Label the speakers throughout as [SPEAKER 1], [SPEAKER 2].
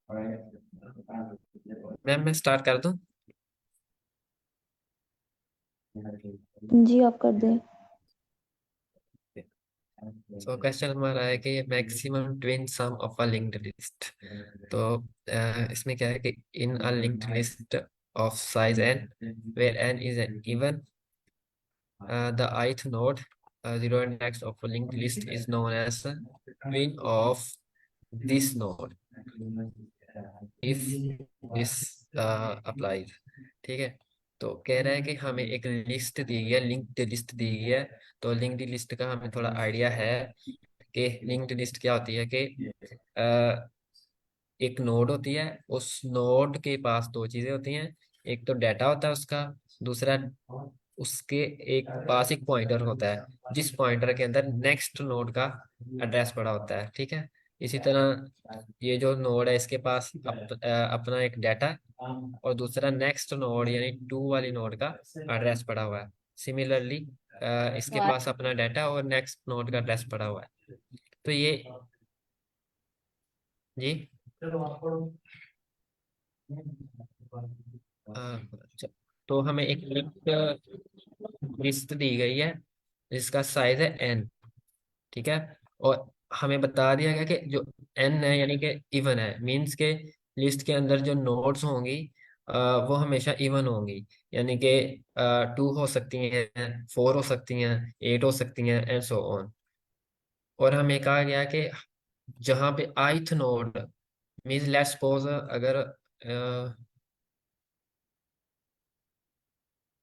[SPEAKER 1] Ma'am मैं start कर दूं?
[SPEAKER 2] जी आप कर दें।
[SPEAKER 1] सो क्वेश्चन हमारा है कि maximum twin sum of a linked list. तो इसमें क्या है कि in a linked list of size n where n is an even, the ith node, zero index of a linked list is known as a twin of this node if this applies। ठीक है। तो कह रहा है कि हमें एक list दी गई है, लिंक्ड लिस्ट दी गई है। तो लिंक्ड लिस्ट का हमें थोड़ा आइडिया है कि लिंक्ड लिस्ट क्या होती है कि अ, एक नोड होती है, उस नोड के पास दो चीजें होती हैं। एक तो डाटा होता है उसका, दूसरा उसके एक पास एक पॉइंटर होता है जिस पॉइंटर के अंदर नेक्स्ट नोड का एड्रेस पड़ा होता है। ठीक है। इसी तरह ये जो नोड है इसके पास अपना एक डाटा और दूसरा नेक्स्ट नोड यानी टू वाली नोड का एड्रेस पड़ा हुआ है। सिमिलरली इसके पास अपना डाटा और नेक्स्ट नोड का एड्रेस पड़ा हुआ है। तो ये जी अच्छा, तो हमें एक लिस्ट दी गई है जिसका साइज है n। ठीक है। और हमें बता दिया गया कि जो n है यानी कि इवन है, मींस के लिस्ट के अंदर जो नोड्स होंगी वो हमेशा इवन होंगी। यानी कि 2 हो सकती हैं, 4 हो सकती हैं, 8 हो सकती हैं एंड सो ऑन। और हमें कहा गया कि जहाँ पे ith node, means let's suppose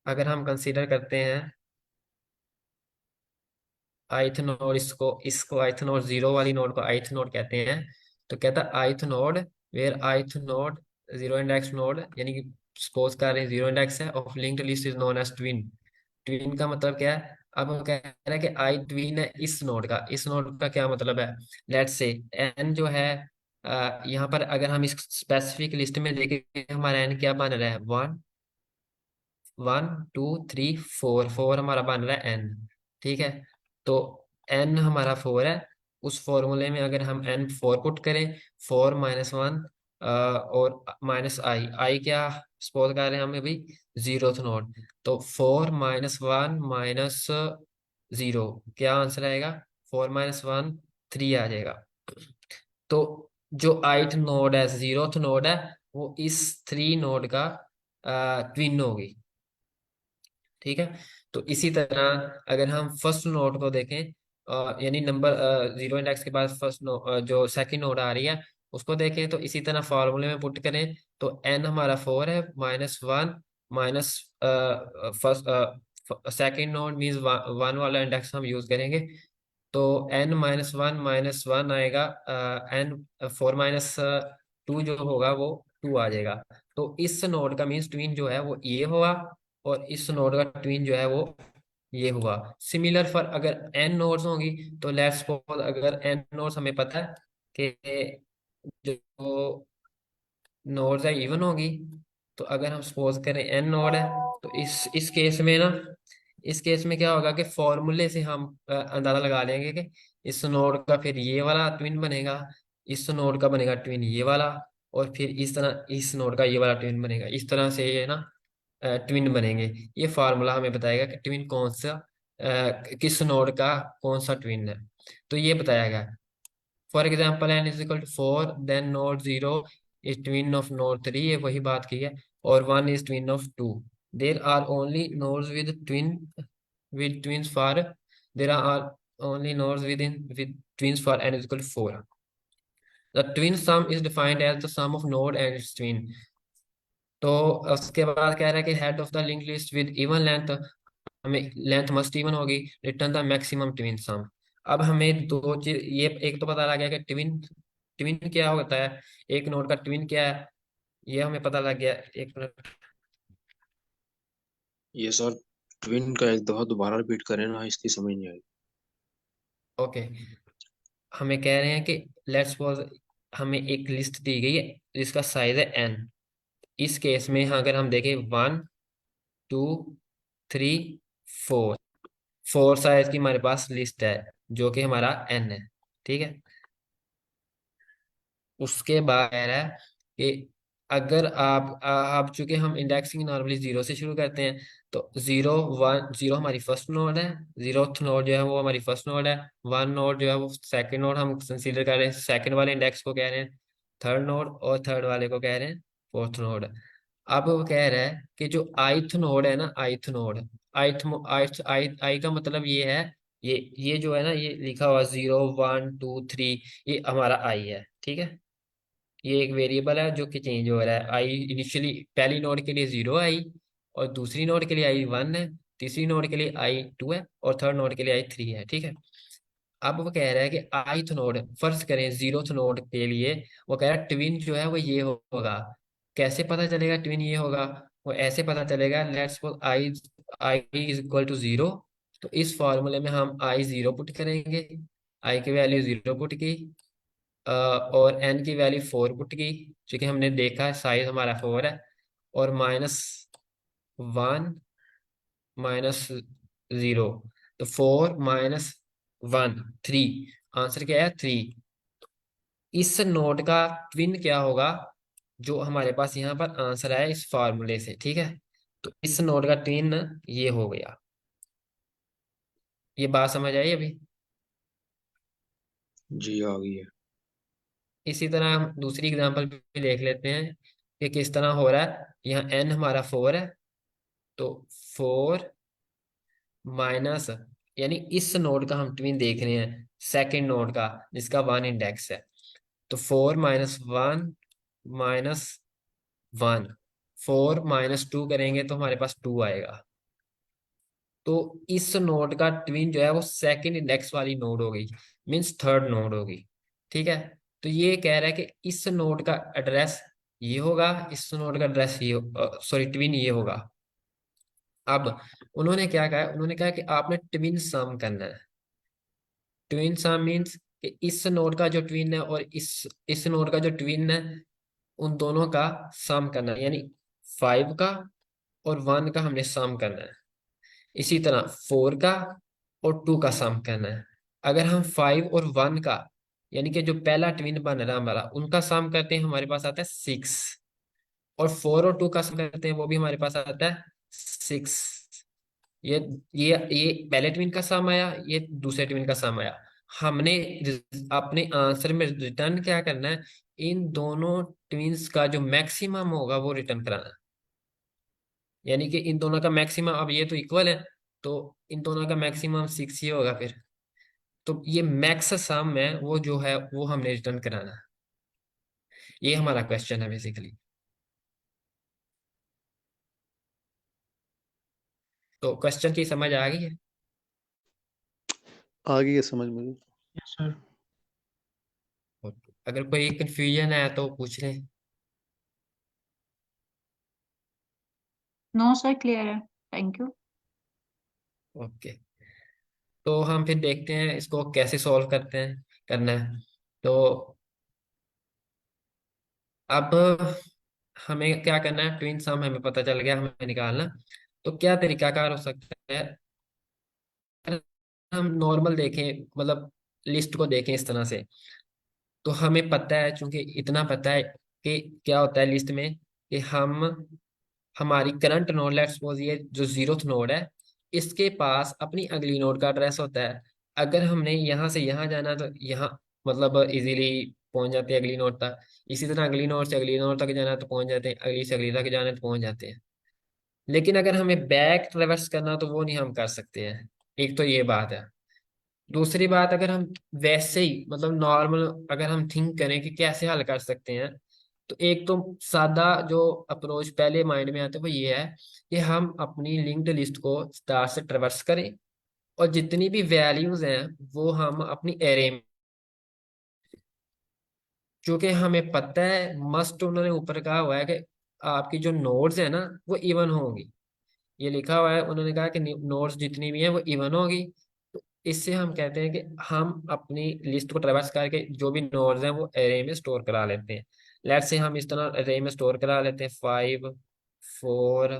[SPEAKER 1] अगर हम कंसीडर करते हैं आइथ नोड, इसको इसको आइथ नोड, जीरो वाली नोड को आइथ नोड कहते हैं। तो कहता है ith node where ith node zero index node, यानी कि सपोज कर रहे हैं जीरो इंडेक्स है of linked list is known as twin. Twin का मतलब क्या है? अब हम कह रहे हैं कि आई ट्विन है इस नोड का। इस नोड का क्या मतलब है? लेट्स से एन जो है यहाँ पर अगर हम इस स्पेसिफिक लिस्ट में देखें हमारा एन क्या बन रहा है? One, one, two, three, four. Four हमारा बन रहा है एन। ठीक है। तो एन हमारा फोर है। उस फॉर्मूले में अगर हम एन फोर पुट करें, फोर माइनस वन और माइनस आई, आई क्या सपोज कर रहे हैं हम अभी? Zeroth node. तो four minus one minus zero, क्या आंसर आएगा? फोर माइनस वन, थ्री आ जाएगा। तो जो आइथ नोड है, जीरोथ नोड है, वो इस थ्री नोड का ट्विन होगी। ठीक है। तो इसी तरह अगर हम फर्स्ट नोड को देखें, यानी नंबर जीरो इंडेक्स के बाद फर्स्ट जो सेकंड नोड आ रही है उसको देखें, तो इसी तरह फॉर्मूले में पुट करें तो एन हमारा फोर है, minus one minus first second node means one वाला इंडेक्स हम यूज करेंगे। तो n-1 आएगा। एन फोर माइनस टू जो होगा वो टू आ जाएगा। तो इस नोड का मीन्स ट्विन जो है वो ये हुआ, और इस नोड का ट्विन जो है वो ये हुआ। सिमिलर फॉर अगर n नोड्स होंगी, तो लेट्स सपोज अगर n नोड्स हमें पता है कि जो नोड्स है इवन होगी। तो अगर हम सपोज करें n नोड है, तो इस केस में ना, इस केस में क्या होगा कि फॉर्मूले से हम अंदाजा लगा लेंगे कि इस नोड का फिर ये वाला ट्विन बनेगा, इस नोड का बनेगा ट्विन ये वाला, और फिर इस तरह इस नोड का ये वाला ट्विन बनेगा। इस तरह से ये ना ट्विन बनेंगे। ये फार्मूला हमें बताएगा कि ट्विन कौन सा किस नोड का कौन सा ट्विन है। तो ये बताया गया। For example n is equal to four, then node zero is twin of node three, ये वही बात की है। और one is twin of two. There are only nodes with twins for, there are only nodes with twins for n is equal to four. The twin sum is defined as the sum of node and its twin. तो उसके बाद कह रहा है कि head of the link list with even length, हमें length must even होगी, return the maximum twin सम। अब हमें दो चीज, ये एक तो पता लग गया कि ट्विन, ट्विन क्या होता है, एक नोड का ट्विन क्या है, ये हमें पता लग गया। एक मिनट।
[SPEAKER 3] ये सर ट्विन का एक दफा दोबारा रिपीट करें ना, इसकी समझ नहीं आई।
[SPEAKER 1] ओके। हमें कह रहे हैं कि लेट्स सपोज हमें एक लिस्ट दी गई है जिसका साइज है एन। इस केस में अगर हम देखें one, two, three, four, four size की हमारे पास लिस्ट है जो कि हमारा एन है। ठीक है। उसके बाद है कि अगर आप चूंकि हम इंडेक्सिंग नॉर्मली जीरो से शुरू करते हैं, तो जीरो वन, जीरो हमारी फर्स्ट नोड है, जीरोथ नोड जो है वो हमारी फर्स्ट नोड है, वन नोड जो है वो सेकंड नोड हम कंसीडर कर रहे हैं, सेकंड वाले इंडेक्स को कह रहे हैं थर्ड नोड, और थर्ड वाले को कह रहे हैं फोर्थ नोड। अब वो कह रहा है कि जो आइथ नोड है ना, आइथ नोड, आइथ आइथ आई आई का मतलब ये है, ये जो है ना, ये लिखा हुआ 0 1 2 3, ये हमारा आई है, ठीक है। ये एक वेरिएबल है जो कि चेंज हो रहा है। आई इनिशियली पहली नोड के लिए 0 आई, और दूसरी नोड के लिए आई 1 है, तीसरी नोड के लिए आई 2 है, और थर्ड नोड के लिए आई 3 है, ठीक है। अब वो कह रहा है कि आईथ नोड, फर्ज करें जीरोथ नोड के लिए, वो कह रहा है ट्विन जो है वो ये होगा। कैसे पता चलेगा ट्विन ये होगा? वो ऐसे पता चलेगा, let's suppose I I is equal to 0, तो इस फॉर्मूले में हम आई 0 पुट करेंगे, आई की वैल्यू 0 पुट की, और एन की वैल्यू 4 पुट की, क्योंकि हमने देखा साइज हमारा 4 है, और -1 -0, तो 4 - 1 3, आंसर क्या है 3। इस नोट का ट्विन क्या होगा, जो हमारे पास यहाँ पर आंसर आया इस फार्मूले से, ठीक है। तो इस नोट का ट्विन ये हो गया। ये बात समझ आई अभी?
[SPEAKER 3] जी आ गई है।
[SPEAKER 1] इसी तरह हम दूसरी एग्जांपल भी देख लेते हैं कि किस तरह हो रहा है। यहाँ एन हमारा 4 है, तो 4 माइनस, यानी इस नोड का हम ट्विन देख रहे हैं सेकंड नोड का, जिसका 1 इंडेक्स है। तो 4 - 1 - 1, 4 - 2 करेंगे तो हमारे पास 2 आएगा। तो इस नोड का ट्विन जो है वो सेकंड इंडेक्स वाली नोड होगी, मीन्स थर्ड नोड होगी, ठीक है। तो ये कह रहा है कि इस नोड का एड्रेस ये होगा, इस नोड का एड्रेस ये, सॉरी ट्विन ये होगा। अब उन्होंने क्या कहा है, उन्होंने कहा कि आपने ट्विन सम करना है। ट्विन सम मीन्स कि इस नोड का जो ट्विन है और इस नोड का जो ट्विन है, उन दोनों का सम करना है, यानी 5 का और 1 का हमने सम करना है। इसी तरह 4 का और 2 का सम करना है। अगर हम 5 और 1 का, यानी कि जो पहला ट्विन बन रहा है हमारा, उनका सम करते हैं, हमारे पास आता है 6, और 4 और 2 का सम करते हैं, वो भी हमारे पास आता है 6। ये ये पहले ट्विन का सम आया, ये दूसरे ट्विन का सम आया। हमने अपने आंसर में रिटर्न क्या करना है, इन दोनों ट्विन्स का जो मैक्सिमम होगा वो रिटर्न कराना है। यानी कि इन दोनों का मैक्सिमम, अब ये तो इक्वल है, तो इन दोनों का मैक्सिमम 6 ही होगा फिर। तो ये मैक्स सम है वो जो है वो हमने रिटर्न कराना है। ये हमारा क्वेश्चन है बेसिकली। तो क्वेश्चन की समझ आ गई है?
[SPEAKER 4] आ गई है समझ मुझे।
[SPEAKER 5] Yes sir.
[SPEAKER 1] और अगर कोई कंफ्यूजन है तो पूछ लें।
[SPEAKER 5] नो सर, क्लियर है। Thank you.
[SPEAKER 1] ओके, तो हम फिर देखते हैं इसको कैसे सॉल्व करते हैं, करना है। तो अब हमें क्या करना है, ट्विन सम हमें पता चल गया, हमें निकालना। तो क्या तरीकाकार हो सकता है, अगर हम नॉर्मल देखें, मतलब लिस्ट को देखें इस तरह से, तो हमें पता है, चूंकि इतना पता है कि क्या होता है लिस्ट में, कि हम हमारी करंट नोड, लेट्स सपोज ये जो जीरोथ नोड है, इसके पास अपनी अगली नोड का एड्रेस होता है। अगर हमने यहाँ से यहाँ जाना तो यहाँ मतलब इजीली पहुंच जाते हैं अगली नोड तक। इसी तरह अगली नोड से अगली नोड तक जाना तो पहुंच जाते हैं, अगली से अगली तक जाना तो पहुंच जाते हैं। लेकिन अगर हमें बैक ट्रेवर्स करना तो वो नहीं हम कर सकते हैं। एक तो ये बात है। दूसरी बात, अगर हम वैसे ही मतलब नॉर्मल अगर हम थिंक करें कि कैसे हल कर सकते हैं, तो एक तो सादा जो अप्रोच पहले माइंड में आता है वो ये है कि हम अपनी लिंक्ड लिस्ट को स्टार से ट्रेवर्स करें, और जितनी भी वैल्यूज हैं वो हम अपनी एरे में, क्योंकि हमें पता है मस्ट, उन्होंने ऊपर कहा हुआ है कि आपकी जो नोड्स है ना वो इवन होंगी। ये लिखा हुआ है, उन्होंने कहा कि नोड्स जितनी भी हैं वो इवन होगी। तो इससे हम कहते हैं कि हम अपनी लिस्ट को ट्रेवर्स करके जो भी नोड्स हैं वो एरे में स्टोर करा लेते हैं। लेट्स से हम इस तरह एरे में स्टोर करा लेते हैं 5 4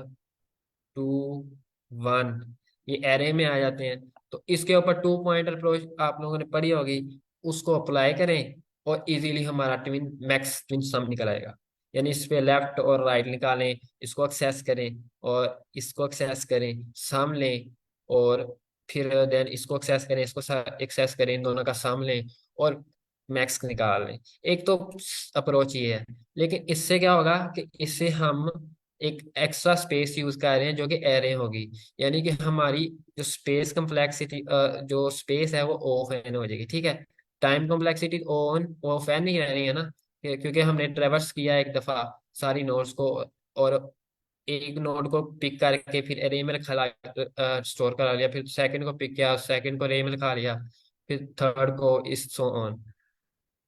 [SPEAKER 1] 2 1, ये एरे में आ जाते हैं। तो इसके ऊपर 2 पॉइंट अप्रोच आप लोगों ने पढ़ी होगी, उसको अप्लाई करें और इजीली हमारा ट्विन मैक्स ट्विन सम निकल आएगा। यानी इस पे लेफ्ट और राइट निकालें, इसको एक्सेस करें और इसको एक्सेस करें, सम लें, और फिर देन इसको एक्सेस करें, इसको एक्सेस करें, इन दोनों का सम लें और मैक्स निकाल लें। एक तो अप्रोच ये है, लेकिन इससे क्या होगा कि इससे हम एक एक्स्ट्रा स्पेस यूज कर रहे हैं जो कि एरे होगी, यानी कि हमारी जो स्पेस कम्प्लेक्सिटी, जो स्पेस है वो ऑफ एन हो जाएगी, ठीक है। Time complexity on of N नहीं रहनी है ना, क्योंकि हमने ट्रेवर्स किया एक दफा सारी नोड्स को, और एक नोड को पिक करके फिर अरे में रखा, स्टोर करा लिया, फिर सेकंड को पिक किया, सेकंड को अरे में रखा लिया, फिर थर्ड को, इस सो ऑन।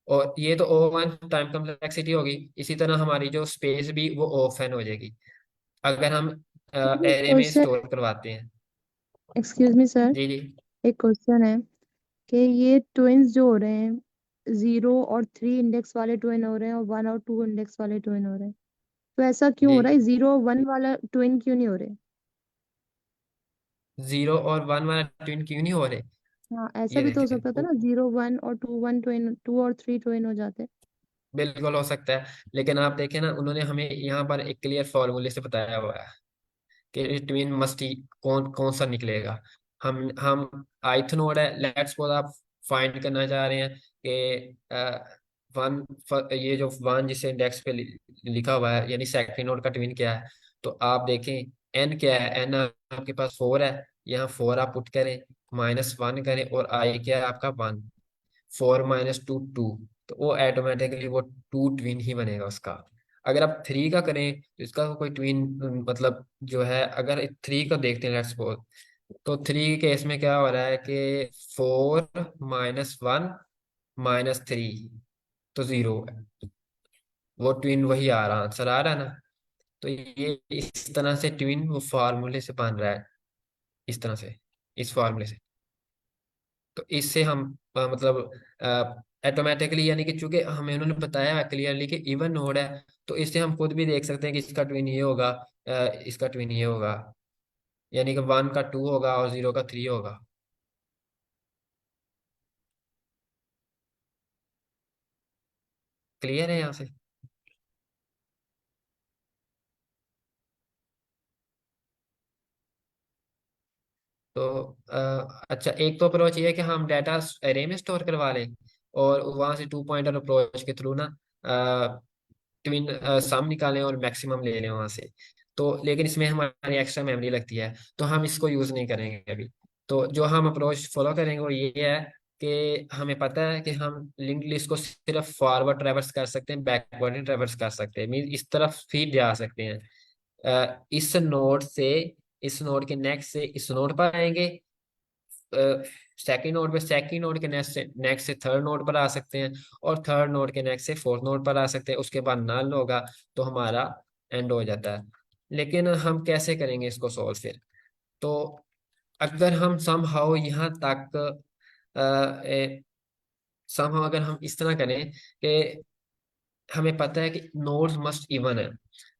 [SPEAKER 1] और ये तो ओ वन टाइम कम्प्लेक्सिटी होगी। इसी तरह हमारी जो स्पेस भी वो ऑफ एन हो जाएगी अगर हम एरे में
[SPEAKER 2] क्वेश्चन,
[SPEAKER 1] स्टोर करवाते हैं।
[SPEAKER 2] एक्सक्यूज मी सर,
[SPEAKER 1] जी जी।
[SPEAKER 2] एक क्वेश्चन है कि ये ट्विन्स जो हो रहे हैं, 0 और 3 इंडेक्स वाले ट्विन हो रहे हैं और 1 और 2 इंडेक्स वाले ट्विन हो रहे हैं, तो ऐसा क्यों
[SPEAKER 1] जी,
[SPEAKER 2] हो रहा है? 0 और 1 वाला ट्विन क्यों नहीं हो रहे?
[SPEAKER 1] 0 और 1 वाला ट्विन क्यों नहीं हो रहे?
[SPEAKER 2] हाँ, ऐसा
[SPEAKER 1] ये
[SPEAKER 2] भी तो हो
[SPEAKER 1] देखते
[SPEAKER 2] सकता था
[SPEAKER 1] हैं,
[SPEAKER 2] ना, 0 1 और 2 1 ट्विन, 2 और 3 ट्विन हो जाते।
[SPEAKER 1] बिल्कुल हो सकता है, लेकिन आप देखें ना, उन्होंने हमें यहाँ पर एक क्लियर फॉर्मूले से बताया हुआ है कि ट्विन मस्ट ही कौन कौन सा निकलेगा। हम ith नोड है, लेट्स सपोज आप फाइंड करना चाह रहे हैं कि वन, ये जो वन जिसे इंडेक्स पे लिखा हुआ है, यानी सेकंड नोड का ट्विन क्या है, तो आप देखें एन क्या है, एन आपके पास 4 है, यहाँ 4 आप पुट करें, -1 करें, और आई क्या है आपका 1, 4 - 2 2, तो वो ऑटोमेटिकली वो टू ट्विन ही बनेगा उसका। अगर आप 3 का करें तो इसका कोई ट्विन, मतलब जो है, अगर 3 को देखते हैं लेट्स सपोज, तो 3 के केस में क्या हो रहा है कि 4 - 1 - 3, तो 0 है, वो ट्विन वही आ रहा, आंसर आ रहा है ना। तो ये इस तरह से ट्विन वो फार्मूले से बन रहा है, इस तरह से, इस फार्मूले से। तो इससे हम मतलब ऑटोमेटिकली, यानी कि चूंकि हमें उन्होंने बताया क्लियरली कि इवन नोड है, तो इससे हम खुद भी देख सकते हैं कि इसका ट्विन ये होगा, इसका ट्विन ये होगा, यानी कि 1 का 2 होगा और 0 का 3 होगा। क्लियर है यहाँ से? तो अच्छा, एक तो अप्रोच ये है कि हम डाटा एरे में स्टोर करवा लें, और वहां से टू पॉइंटर अप्रोच के थ्रू ना ट्विन सम निकालें और मैक्सिमम ले लें वहां से। तो लेकिन इसमें हमारी एक्स्ट्रा मेमोरी लगती है, तो हम इसको यूज नहीं करेंगे अभी। तो जो हम अप्रोच फॉलो करेंगे वो ये है कि हमें पता है कि हम लिंक्ड लिस्ट को सिर्फ फॉरवर्ड ट्रैवर्स कर सकते हैं, बैकवर्ड नहीं ट्रैवर्स कर सकते, मीन इस तरफ फीड जा सकते हैं। इस नोड से इस नोड के नेक्स्ट से इस नोड पर आएंगे, सेकंड नोड पे सेकंड नोड के नेक्स्ट से थर्ड नोड पर आ सकते हैं, और थर्ड नोड के नेक्स्ट से फोर्थ नोड पर आ सकते हैं, उसके बाद नल होगा, तो हमारा एंड हो जाता है। लेकिन हम कैसे करेंगे इसको सॉल्व फिर? तो अगर हम समहाउ यहाँ तक समहाउ अगर हम इस तरह करें कि हमें पता है कि नोड्स मस्ट इवन है,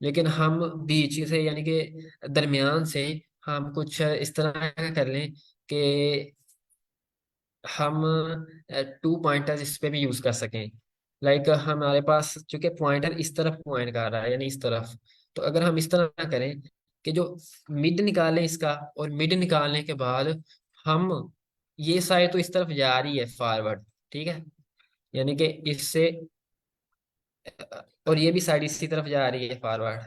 [SPEAKER 1] लेकिन हम बीच से, यानी कि दरमियान से, हम कुछ इस तरह का कर लें कि हम टू पॉइंटर्स इस पे भी यूज कर सकें। लाइक हमारे पास चूंकि पॉइंटर इस तरफ पॉइंट कर रहा है, यानी इस तरफ, तो अगर हम इस तरह करें कि जो मिड निकालें इसका, और मिड निकालने के बाद हम, ये साइड तो इस तरफ जा रही है फॉरवर्ड, ठीक है, यानी कि इससे, और ये भी साइड इसी तरफ जा रही है फॉरवर्ड।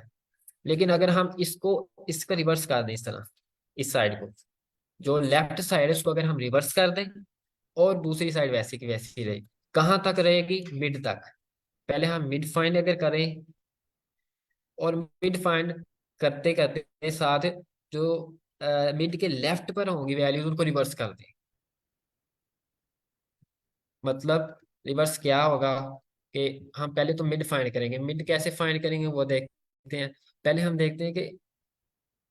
[SPEAKER 1] लेकिन अगर हम इसका रिवर्स कर दें इस तरह, इस साइड को, जो लेफ्ट साइड है उसको अगर हम रिवर्स कर दें, और दूसरी साइड वैसी की वैसी रही, कहाँ तक रहेगी? मिड तक। पहले हम मिड फाइंड अगर करें, और मिड फाइंड करते करते साथ जो मिड के लेफ्ट पर होंगी वैल्यूज उनको रिवर्स कर दें। मतलब रिवर्स क्या होगा कि हम पहले तो मिड फाइंड करेंगे, मिड कैसे फाइंड करेंगे वो देखते हैं। पहले हम देखते हैं कि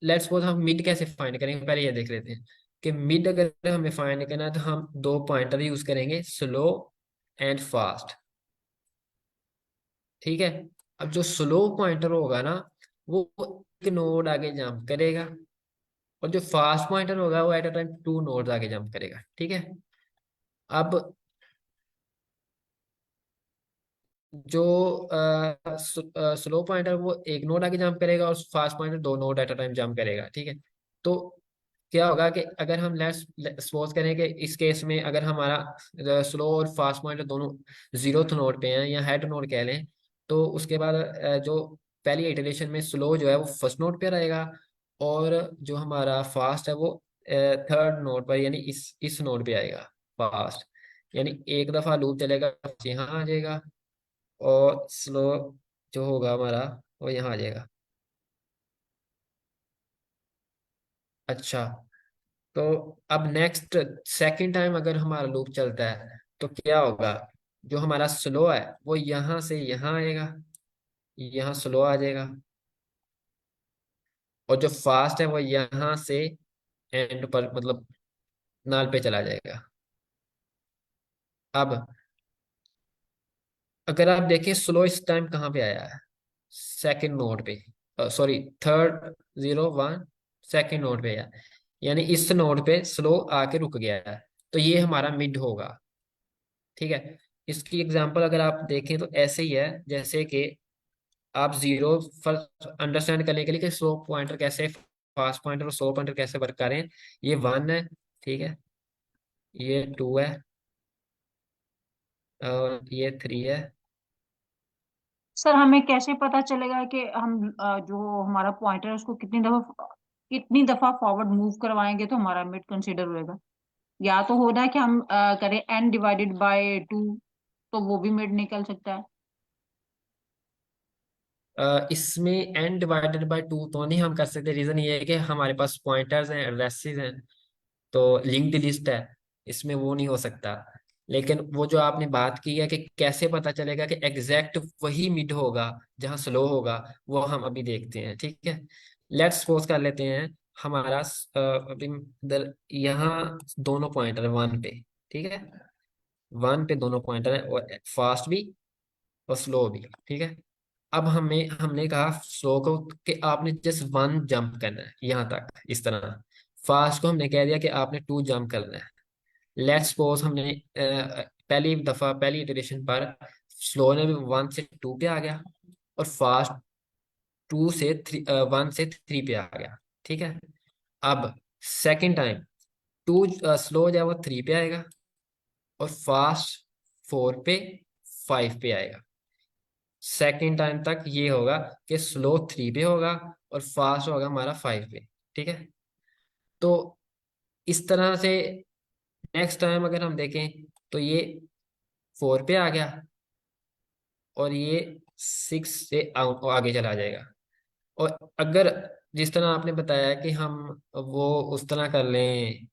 [SPEAKER 1] लेट्स सपोज हम मिड कैसे फाइंड करेंगे, पहले ये देख लेते हैं कि मिड अगर हमें फाइंड करना है तो हम दो पॉइंटर यूज करेंगे, स्लो एंड फास्ट, ठीक है। अब जो स्लो पॉइंटर होगा ना, वो एक नोड आगे जंप करेगा, और जो फास्ट पॉइंटर होगा वो एट अ टाइम 2 नोड आगे जंप करेगा, ठीक है। अब जो स्लो पॉइंटर वो एक नोड आगे जंप करेगा और फास्ट पॉइंटर दो node at a time jump करेगा, ठीक है। तो क्या होगा कि अगर हम लेट्स सपोज करें कि इस केस में अगर हमारा स्लो और फास्ट पॉइंटर दोनों जीरोथ नोड पे हैं या हेड नोड कह लें, तो उसके बाद जो पहली इटरेशन में स्लो जो है वो फर्स्ट नोड पे रहेगा, और जो हमारा फास्ट है वो थर्ड नोड पर, यानी इस नोड पे आएगा फास्ट। यानी एक दफा लूप चलेगा, यहाँ आ जाएगा, और स्लो जो होगा हमारा वो यहाँ आ जाएगा। अच्छा, तो अब नेक्स्ट सेकंड टाइम अगर हमारा लूप चलता है तो क्या होगा, जो हमारा स्लो है वो यहाँ से यहाँ आएगा, यहाँ स्लो आ जाएगा, और जो फास्ट है वो यहाँ से एंड पर, मतलब नाल पे चला जाएगा। अब अगर आप देखें स्लो इस टाइम कहाँ पे आया है, सेकंड नोड पे, सॉरी थर्ड, 0 1 सेकंड नोड पे है, यानी इस नोड पे स्लो आके रुक गया है, तो ये हमारा मिड होगा, ठीक है। इसकी एग्जांपल अगर आप देखें तो ऐसे ही है, जैसे कि आप जीरो फर्स्ट अंडरस्टैंड करने के लिए कि स्लो पॉइंटर कैसे, फास्ट पॉइंटर और स्लो पॉइंटर कैसे वर्क कर रहे हैं। ये 1 है, ठीक है, ये 2 है, और ये 3 है।
[SPEAKER 5] सर हमें कैसे पता चलेगा कि हम जो हमारा पॉइंटर है उसको कितनी दफा फॉरवर्ड मूव करवाएंगे तो हमारा मिड कंसीडर होएगा? या तो होना है कि हम करें n/2, तो वो भी मिड निकल सकता है।
[SPEAKER 1] इसमें n/2 तो नहीं हम कर सकते, रीजन ये है कि हमारे पास पॉइंटर्स हैं, एड्रेसेस हैं, तो लिंक्ड लिस्ट है, इसमें वो नहीं हो सकता। लेकिन वो जो आपने बात की है कि कैसे पता चलेगा कि एग्जैक्ट वही मिड होगा जहाँ स्लो होगा, वो हम अभी देखते हैं, ठीक है। लेट्स सपोज कर लेते हैं हमारा अभी यहाँ दोनों पॉइंटर 1 पे, ठीक है, 1 पे दोनों पॉइंटर है, और फास्ट भी और स्लो भी, ठीक है। अब हमने कहा स्लो को कि आपने जस्ट 1 जंप करना है यहाँ तक, इस तरह। फास्ट को हमने कह दिया कि आपने 2 जंप करना है। लेट्स सपोज हमने पहली दफा पहली इटरेशन पर स्लो ने भी 1 से 2 पे आ गया, और फास्ट 1 से 3 पे आ गया, ठीक है। अब सेकंड टाइम 2 स्लो जो है वो 3 पे आएगा, और फास्ट 4 पे 5 पे आएगा। सेकंड टाइम तक ये होगा कि स्लो 3 पे होगा और फास्ट होगा हमारा 5 पे, ठीक है। तो इस तरह से नेक्स्ट टाइम अगर हम देखें तो ये 4 पे आ गया, और ये 6 से आगे चला जाएगा। और अगर जिस तरह आपने बताया कि हम वो उस तरह कर लें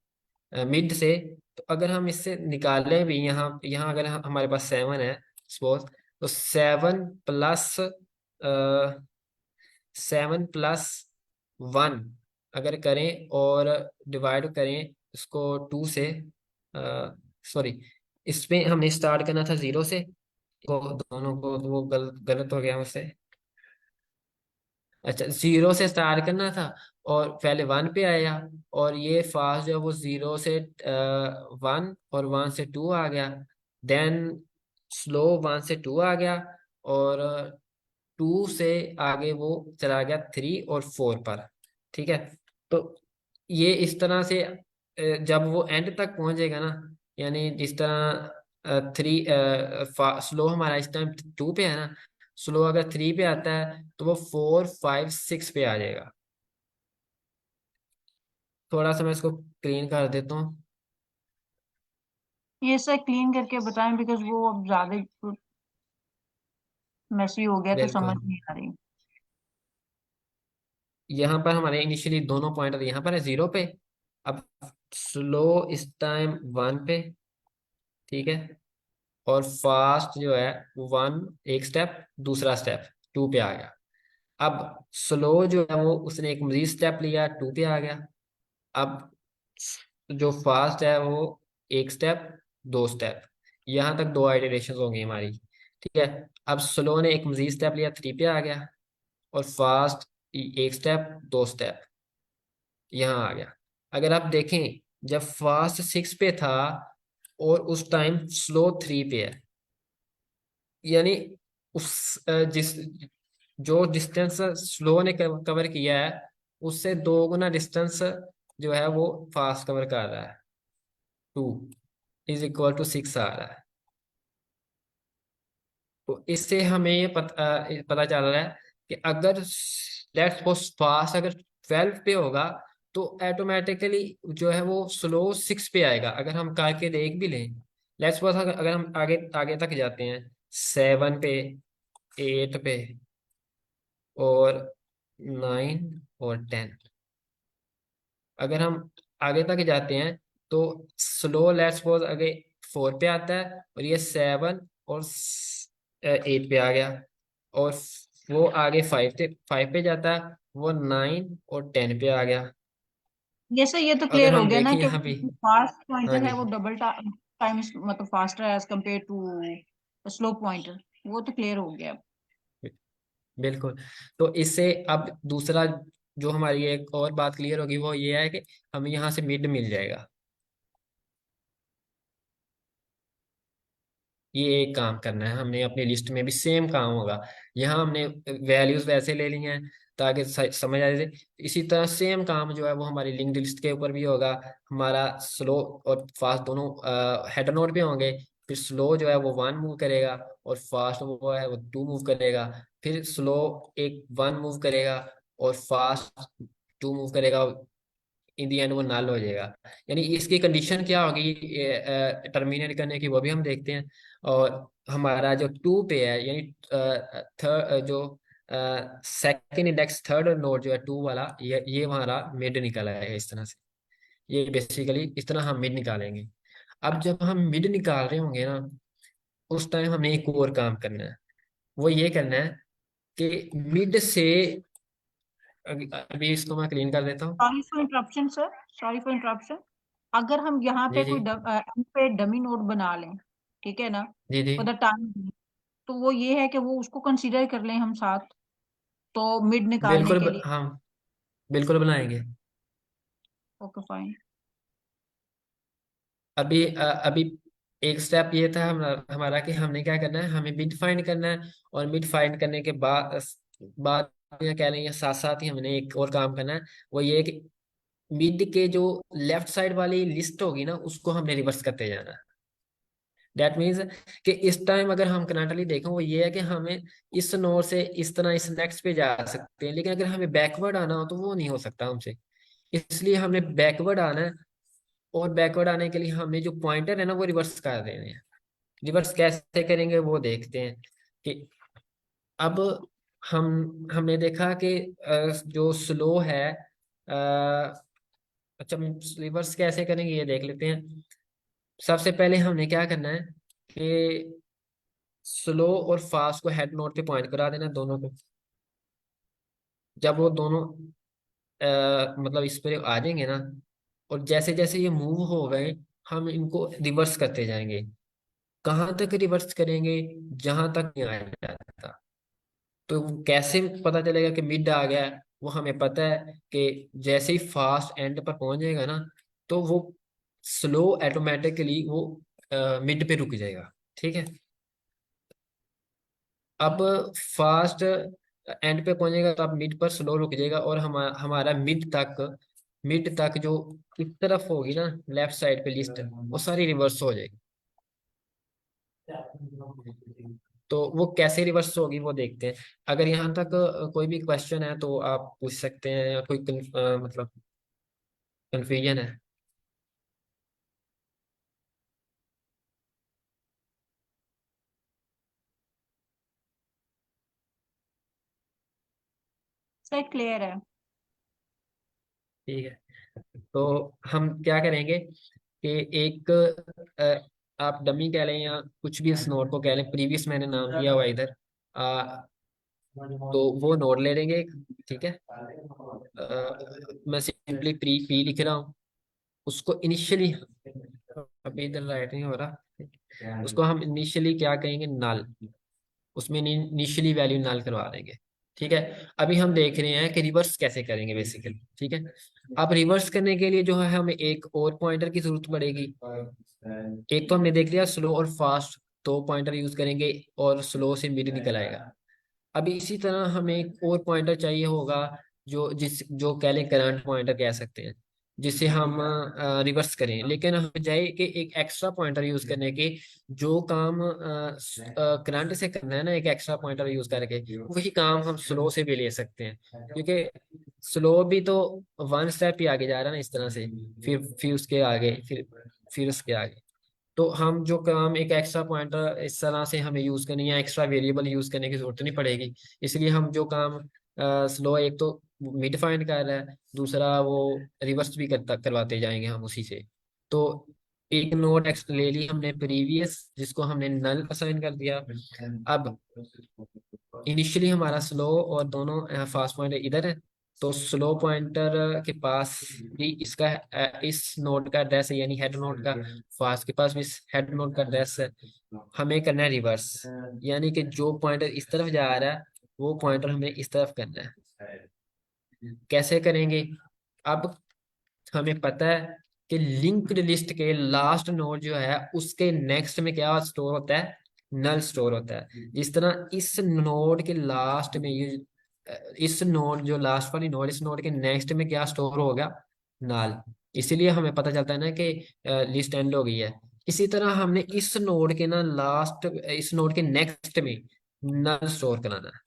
[SPEAKER 1] मिड से, तो अगर हम इससे निकालें भी, यहाँ यहाँ अगर हमारे पास 7 है सपोज, तो 7+1 अगर करें और डिवाइड करें इसको 2 से, सॉरी, इसमें हमने स्टार्ट करना था 0 से, को दोनों को, तो वो गलत हो गया मुझसे। अच्छा, 0 से स्टार्ट करना था, और पहले 1 पे आया, और ये फास्ट जो है वो 0 से 1 और 1 से 2 आ गया, देन स्लो 1 से 2 आ गया, और 2 से आगे वो चला गया 3 और 4 पर, ठीक है। तो ये इस तरह से जब वो एंड तक पहुंचेगा ना, यानी जिस तरह 3 स्लो हमारा इस टाइम 2 पे है ना, स्लो अगर 3 पे आता है तो वो 4 5 6 पे आ जाएगा। थोड़ा सा मैं इसको क्लीन कर देता हूँ।
[SPEAKER 5] ये सर क्लीन करके बताएं, बिकॉज वो अब ज्यादा मैसी हो गया तो समझ
[SPEAKER 1] बिल्कुल,
[SPEAKER 5] नहीं आ रही।
[SPEAKER 1] यहाँ पर हमारे इनिशियली दोनों पॉइंटर यहाँ पर है 0 पे, अब स्लो इस टाइम 1 पे, ठीक है, और फास्ट जो है 1 एक स्टेप, दूसरा स्टेप 2 पे आ गया। अब स्लो जो है वो उसने एक मजीद स्टेप लिया, 2 पे आ गया। अब जो फास्ट है वो एक स्टेप, 2 स्टेप, यहाँ तक 2 आइटरेशन होंगी हमारी, ठीक है। अब स्लो ने एक मजीद स्टेप लिया, 3 पे आ गया, और फास्ट एक स्टेप, 2 स्टेप, यहाँ आ गया। अगर आप देखें, जब फास्ट 6 पे था और उस टाइम स्लो 3 पे है, यानी उस जिस जो डिस्टेंस स्लो ने कवर किया है उससे 2 गुना डिस्टेंस जो है वो फास्ट कवर कर रहा है। 2 = 6 आ रहा है। तो इससे हमें ये पता चल रहा है कि अगर लेट्स सपोज फास्ट अगर 12 पे होगा तो ऑटोमेटिकली जो है वो स्लो 6 पे आएगा। अगर हम करके देख भी लें, लेट्स सपोज अगर हम आगे आगे तक जाते हैं 7 पे, 8 पे और 9 और 10, अगर हम आगे तक जाते हैं तो स्लो लेट्स सपोज आगे 4 पे आता है और ये 7 और 8 पे आ गया, और वो आगे 5 पे जाता है, वो 9 और 10 पे आ गया।
[SPEAKER 5] ये सर ये तो
[SPEAKER 1] अगर
[SPEAKER 5] क्लियर हो
[SPEAKER 1] हम
[SPEAKER 5] गया ना
[SPEAKER 1] देखें
[SPEAKER 5] कि
[SPEAKER 1] यहाँ पे,
[SPEAKER 5] फास्ट
[SPEAKER 1] हाँ
[SPEAKER 5] पॉइंटर है
[SPEAKER 1] जी
[SPEAKER 5] वो डबल टाइम्स मतलब faster as compare to slow pointer, वो तो क्लियर हो गया।
[SPEAKER 1] बिल्कुल। तो इससे अब दूसरा जो हमारी एक और बात क्लियर होगी वो ये है कि हमें यहाँ से मिड मिल जाएगा। ये एक काम करना है हमने, अपनी लिस्ट में भी सेम काम होगा। यहाँ हमने वैल्यूज वैसे ले ली हैं ताकि समझ आ जाए। इसी तरह सेम काम जो है वो हमारी लिंक्ड लिस्ट के ऊपर भी होगा। हमारा स्लो और फास्ट दोनों हेड नोड पे होंगे। फिर स्लो जो है वो 1 मूव करेगा और फास्ट वो है वो 2 मूव करेगा। फिर स्लो एक 1 मूव करेगा और फास्ट 2 मूव करेगा। इन दी एंड वो नल हो जाएगा। यानी इसकी कंडीशन क्या होगी टर्मिनेट करने की, वो भी हम देखते हैं। और हमारा जो 2 पे है यानी थर्ड जो सेकंड इंडेक्स थर्ड नोड जो है 2 वाला, ये हमारा मिड निकल आएगा इस तरह से। ये बेसिकली इस तरह हम मिड निकालेंगे। अब जब हम मिड निकाल रहे होंगे ना, उस टाइम हमें एक और काम करना है। वो ये करना है कि मिड से अभी इसको मैं क्लीन कर देता हूँ।
[SPEAKER 5] Sorry for interruption sir, sorry for interruption. अगर हम यहाँ
[SPEAKER 1] जी
[SPEAKER 5] पे
[SPEAKER 1] जी
[SPEAKER 5] पे डमी नोड बना लें, ठीक है ना,
[SPEAKER 1] जी जी
[SPEAKER 5] फॉर द टाइम, तो वो ये है कि वो उसको कंसीडर कर लें हम साथ, तो मिड निकालने
[SPEAKER 1] बिल्कुल
[SPEAKER 5] के लिए।
[SPEAKER 1] हाँ बिल्कुल बनाएंगे।
[SPEAKER 5] Okay fine.
[SPEAKER 1] अभी एक स्टेप ये था हमारा कि हमने क्या करना है, हमें मिड फाइंड करना है। और मिड फाइंड करने के बाद या कह लें या साथ साथ ही हमने एक और काम करना है। वो ये है कि मिड के जो लेफ्ट साइड वाली लिस्ट होगी ना उसको हमने रिवर्स करते जाना है। दैट मीन्स कि इस टाइम अगर हम करंटली देखें वो ये है कि हमें इस नोड से इस तरह इस नेक्स्ट पे जा सकते हैं, लेकिन अगर हमें बैकवर्ड आना हो तो वो नहीं हो सकता हमसे। इसलिए हमने बैकवर्ड आना है। और बैकवर्ड आने के लिए हमने जो पॉइंटर है ना वो रिवर्स कर देने हैं। रिवर्स कैसे करेंगे वो देखते हैं कि अब हमने देखा कि जो स्लो है, अच्छा रिवर्स कैसे करेंगे ये देख लेते हैं। सबसे पहले हमने क्या करना है कि स्लो और फास्ट को हेड नोड पे पॉइंट करा देना दोनों को। जब वो दोनों मतलब इस पे आ जाएंगे ना, और जैसे जैसे ये मूव हो गए हम इनको रिवर्स करते जाएंगे। कहाँ तक रिवर्स करेंगे? जहां तक नहीं आया जाता। तो वो कैसे पता चलेगा कि मिड आ गया है? वो हमें पता है कि जैसे ही फास्ट एंड पर पहुंच जाएगा ना तो वो स्लो ऑटोमेटिकली वो मिड पे रुक जाएगा। ठीक है। अब फास्ट एंड पे पहुंचेगा तो अब मिड पर स्लो रुक जाएगा और हमारा मिड तक जो इस तरफ होगी ना लेफ्ट साइड पे लिस्ट वो सारी रिवर्स हो जाएगी। तो वो कैसे रिवर्स होगी वो देखते हैं। अगर यहाँ तक कोई भी क्वेश्चन है तो आप पूछ सकते हैं, या कोई मतलब कंफ्यूजन है।
[SPEAKER 5] सर क्लियर है।
[SPEAKER 1] ठीक है। तो हम क्या करेंगे कि एक आप डमी कह लें या कुछ भी इस नोड को कह लें, प्रीवियस मैंने नाम दिया हुआ इधर। तो वो नोड ले लेंगे एक, ठीक है। मैं सिंपली प्री पी लिख रहा हूँ। उसको इनिशियली, अभी इधर राइट नहीं हो रहा, उसको हम इनिशियली क्या कहेंगे, नल। उसमें इनिशियली वैल्यू नल करवा देंगे। ठीक है। अभी हम देख रहे हैं कि रिवर्स कैसे करेंगे बेसिकली। ठीक है। अब रिवर्स करने के लिए जो है हमें एक और पॉइंटर की जरूरत पड़ेगी। एक तो हमने देख लिया स्लो और फास्ट, दो पॉइंटर यूज करेंगे और स्लो से मिड निकल आएगा। अब इसी तरह हमें एक और पॉइंटर चाहिए होगा जो कह लें करंट पॉइंटर कह सकते हैं, जिसे हम रिवर्स करें, लेकिन हम जाए कि एक एक्स्ट्रा पॉइंटर यूज करने के जो काम करंट से करना है ना, एक एक्स्ट्रा पॉइंटर यूज करके वही काम हम स्लो से भी ले सकते हैं, क्योंकि स्लो भी तो वन स्टेप ही आगे जा रहा है ना इस तरह से, फिर उसके आगे, फिर उसके आगे। तो हम जो काम एक एक्स्ट्रा पॉइंटर इस तरह से हमें यूज करनी है, एक्स्ट्रा वेरिएबल यूज करने की जरूरत नहीं पड़ेगी। इसलिए हम जो काम स्लो एक तो मिड फाइंड कर रहा है, दूसरा वो रिवर्स भी करवाते जाएंगे हम उसी से। तो एक नोड एक्स ले ली हमने प्रीवियस, जिसको हमने नल असाइन कर दिया। अब इनिशियली हमारा स्लो और दोनों फास्ट पॉइंटर इधर है, तो स्लो पॉइंटर के पास भी इस नोड का एड्रेस है, यानी हेड नोड का। फास्ट के पास भी हेड नोड का एड्रेस है। हमें करना है रिवर्स, यानी कि जो पॉइंटर इस तरफ जा रहा है वो पॉइंटर हमें इस तरफ करना है। कैसे करेंगे? अब हमें पता है कि लिंक्ड लिस्ट के लास्ट नोड जो है उसके नेक्स्ट में क्या स्टोर होता है? नल स्टोर होता है। जिस तरह इस नोड के लास्ट में इस नोड जो लास्ट वाली नोड, इस नोड के नेक्स्ट में क्या स्टोर होगा? नल। इसीलिए हमें पता चलता है ना कि लिस्ट एंड हो गई है। इसी तरह हमने इस नोड के ना लास्ट, इस नोड के नेक्स्ट में नल स्टोर कराना है।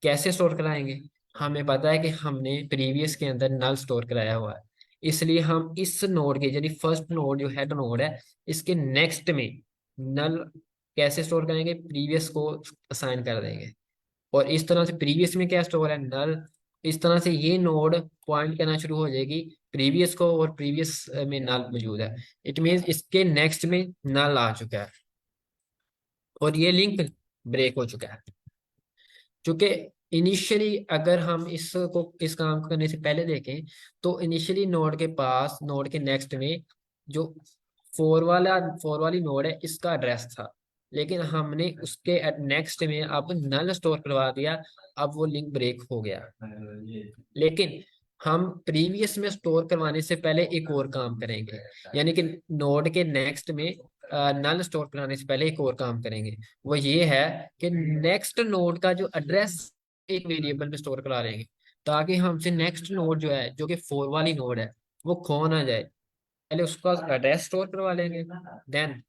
[SPEAKER 1] कैसे स्टोर कराएंगे? हमें पता है कि हमने प्रीवियस के अंदर नल स्टोर कराया हुआ है, इसलिए हम इस नोड के, यानी फर्स्ट नोड जो हेड नोड है, इसके नेक्स्ट में नल कैसे स्टोर करेंगे? प्रीवियस को असाइन कर देंगे, और इस तरह से प्रीवियस में क्या स्टोर है? नल। इस तरह से ये नोड पॉइंट करना शुरू हो जाएगी प्रीवियस को, और प्रीवियस में नल मौजूद है। इट मीन्स इसके नेक्स्ट में नल आ चुका है और ये लिंक ब्रेक हो चुका है। क्योंकि इनिशियली अगर हम इस काम को करने से पहले देखें, तो इनिशियली नोड के पास, नोड के नेक्स्ट में जो फोर वाली नोड है, इसका एड्रेस था, लेकिन हमने उसके नेक्स्ट में अब नल स्टोर करवा दिया। अब वो लिंक ब्रेक हो गया। लेकिन हम प्रीवियस में स्टोर करवाने से पहले एक और काम करेंगे, यानी कि नोड के नेक्स्ट में नल स्टोर कराने से पहले एक और काम करेंगे। वो ये है कि नेक्स्ट नोड का जो एड्रेस एक वेरिएबल में स्टोर करा लेंगे, ताकि हमसे नेक्स्ट नोड जो है, जो कि फोर वाली नोड है, वो खो ना जाए। पहले उसका एड्रेस स्टोर करवा लेंगे, देन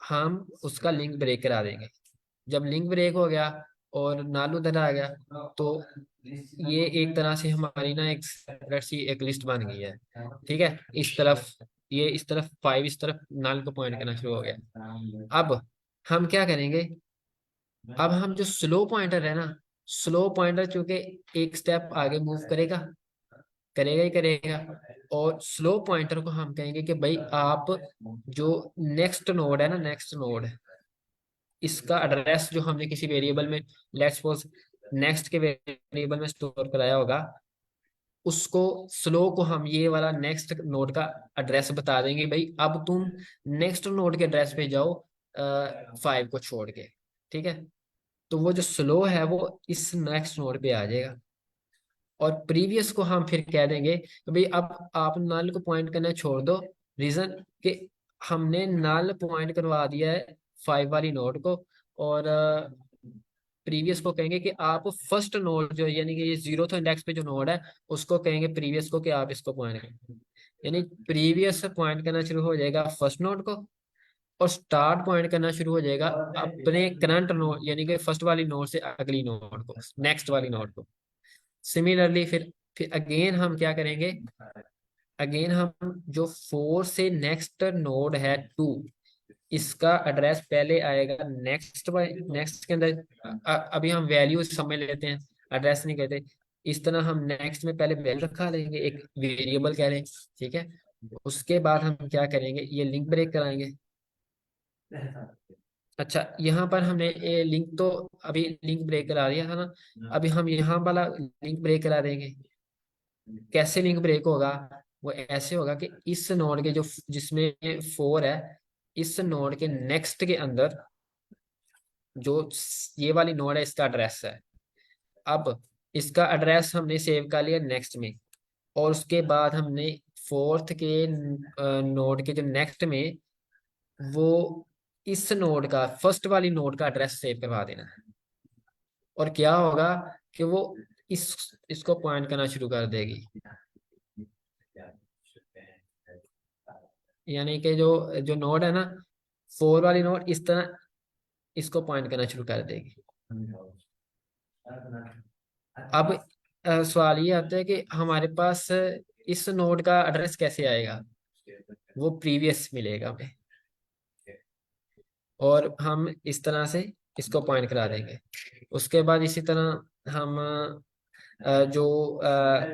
[SPEAKER 1] हम उसका लिंक ब्रेक करा देंगे। जब लिंक ब्रेक हो गया और नाल उधर आ गया, तो ये एक तरह से हमारी ना एक सेपरेट सी एक लिस्ट बन गई है। ठीक है, इस तरफ ये, इस तरफ 5, इस तरफ नाल को पॉइंट करना शुरू हो गया। अब हम क्या करेंगे? अब हम जो स्लो पॉइंटर है ना, स्लो पॉइंटर चूंकि एक स्टेप आगे मूव करेगा, करेगा ही करेगा, और स्लो पॉइंटर को हम कहेंगे कि भाई आप जो नेक्स्ट नोड है ना, नेक्स्ट नोड, इसका एड्रेस जो हमने किसी वेरिएबल में, लेट्स सपोज नेक्स्ट के वेरिएबल में स्टोर कराया होगा, उसको स्लो को हम ये वाला नेक्स्ट नोड का एड्रेस बता देंगे, भाई अब तुम नेक्स्ट नोड के एड्रेस पे जाओ 5 को छोड़ के। ठीक है, तो वो जो स्लो है वो इस नेक्स्ट नोड पे आ जाएगा, और प्रीवियस को हम फिर कह देंगे कि भाई अब आप नल को पॉइंट करना छोड़ दो। रीजन कि हमने नल पॉइंट करवा दिया है 5 वाली नोड को, और प्रीवियस को कहेंगे कि आप फर्स्ट नोड जो, यानी कि ये 0th इंडेक्स पे जो नोड है, उसको कहेंगे प्रीवियस को कि आप इसको पॉइंट करें। यानी प्रीवियस पॉइंट करना शुरू हो जाएगा फर्स्ट नोड को, और स्टार्ट पॉइंट करना शुरू हो जाएगा अपने करंट नोड, यानी कि फर्स्ट वाली नोड से अगली नोड को, नेक्स्ट वाली नोड को। सिमिलरली फिर अगेन हम क्या करेंगे? अगेन हम जो 4 से नेक्स्ट नोड है 2, इसका एड्रेस पहले आएगा नेक्स्ट नेक्स्ट के अंदर। अभी हम वैल्यू समझ लेते हैं, एड्रेस नहीं कहते। इस तरह हम नेक्स्ट में पहले वैल्यू रखा लेंगे, एक वेरिएबल कह लें। ठीक है, उसके बाद हम क्या करेंगे? ये लिंक ब्रेक कराएंगे। अच्छा, यहाँ पर हमने ये लिंक तो अभी लिंक ब्रेक करा दिया था ना, अभी हम यहाँ वाला लिंक ब्रेक करा देंगे। कैसे लिंक ब्रेक होगा? वो ऐसे होगा कि इस नोड के जो, जिसमें 4 है, इस नोड के नेक्स्ट के अंदर जो ये वाली नोड है, इसका एड्रेस है। अब इसका एड्रेस हमने सेव कर लिया नेक्स्ट में, और उसके बाद हमने फोर्थ के नोड के जो नेक्स्ट में वो इस नोड का, फर्स्ट वाली नोड का एड्रेस सेव करवा देना है। और क्या होगा कि वो इसको पॉइंट करना शुरू कर देगी, यानी कि जो जो नोड है ना, 4 वाली नोड इस तरह इसको पॉइंट करना शुरू कर देगी। अब सवाल ये आता है कि हमारे पास इस नोड का एड्रेस कैसे आएगा, वो प्रीवियस मिलेगा हमें, और हम इस तरह से इसको पॉइंट करा देंगे। उसके बाद इसी तरह हम जो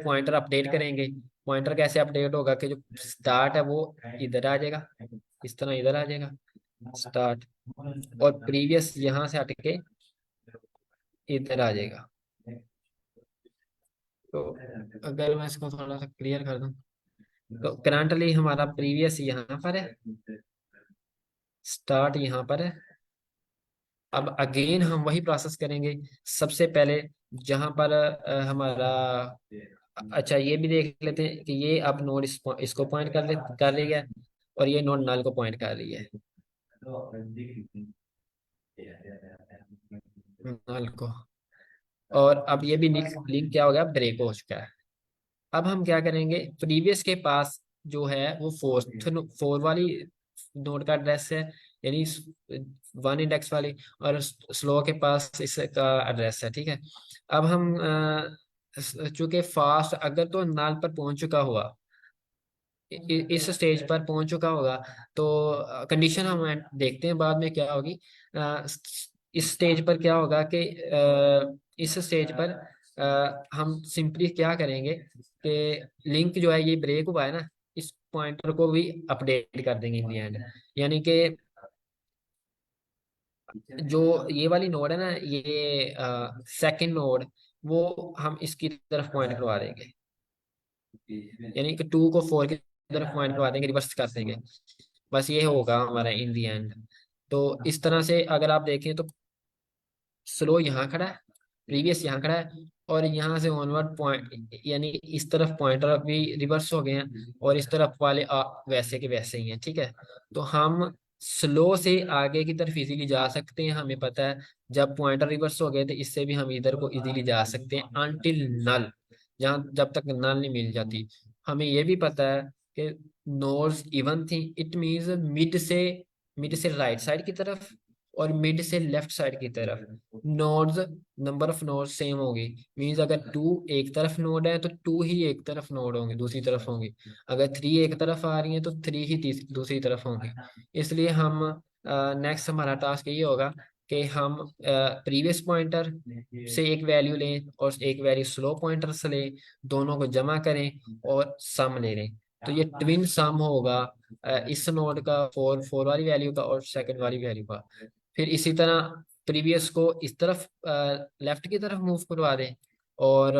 [SPEAKER 1] पॉइंटर अपडेट करेंगे। पॉइंटर कैसे अपडेट होगा कि जो स्टार्ट है वो इधर आ जाएगा, इस तरह इधर आ जाएगा स्टार्ट, और प्रीवियस यहाँ से हट के इधर आ जाएगा। तो अगर मैं इसको थोड़ा सा क्लियर कर दूं, तो करंटली हमारा प्रीवियस यहाँ पर है, स्टार्ट यहाँ पर है। अब अगेन हम वही प्रोसेस करेंगे। सबसे पहले जहां पर हमारा, अच्छा ये भी देख लेते हैं कि ये अब नोड इसको पॉइंट कर लिया है, और ये नोड नल को पॉइंट कर लिया है, नल को। और अब ये भी लिंक क्या हो गया, ब्रेक हो चुका है। अब हम क्या करेंगे, प्रीवियस के पास जो है वो फोर वाली नोड का एड्रेस है, यानी 1 इंडेक्स वाली, और स्लो के पास इसका एड्रेस है, ठीक है। अब हम चूंकि फास्ट अगर तो नल पर पहुंच चुका हुआ, इस स्टेज पर पहुंच चुका होगा, तो कंडीशन हम देखते हैं बाद में क्या होगी। अ, इस स्टेज पर क्या होगा कि इस स्टेज पर हम सिंपली क्या करेंगे कि लिंक जो है ये ब्रेक हुआ है ना, इस पॉइंटर को भी अपडेट कर देंगे इन दी एंड। यानी कि जो ये वाली नोड है ना, ये सेकंड नोड, वो हम इसकी तरफ पॉइंट करवा देंगे, यानी कि 2 को 4 की तरफ पॉइंट करवा देंगे, रिवर्स कर देंगे। बस ये होगा हमारा इन दी एंड। तो इस तरह से अगर आप देखें तो स्लो यहाँ खड़ा है, प्रीवियस यहाँ खड़ा है, और यहाँ से ऑनवर्ड पॉइंट, यानी इस तरफ पॉइंटर भी रिवर्स हो गए हैं, और इस तरफ वाले वैसे के वैसे ही हैं, ठीक है। तो हम स्लो से आगे की तरफ इजीली जा सकते हैं, हमें पता है। जब पॉइंटर रिवर्स हो गए थे, इससे भी हम इधर को इजीली जा सकते हैं अनटिल नल, जहाँ जब तक नल नहीं मिल जाती। हमें ये भी पता है कि नोड्स इवन थी, इट मींस मिड से राइट साइड की तरफ और मिड से लेफ्ट साइड की तरफ nodes, number of nodes same होगी। मींस अगर 2 एक तरफ नोड है तो 2 ही एक तरफ नोड होंगे, दूसरी तरफ होंगी। अगर 3 एक तरफ आ रही है तो 3 ही दूसरी तरफ होंगी। इसलिए हम नेक्स्ट हमारा टास्क ये होगा कि हम प्रीवियस पॉइंटर से एक वैल्यू लें और एक वैल्यू स्लो पॉइंटर से लें, दोनों को जमा करें और सम ले लें। तो ये ट्विन सम होगा इस नोड का, फोर वाली वैल्यू का और सेकंड वाली वैल्यू का। फिर इसी तरह प्रीवियस को इस तरफ लेफ्ट की तरफ मूव करवा दें, और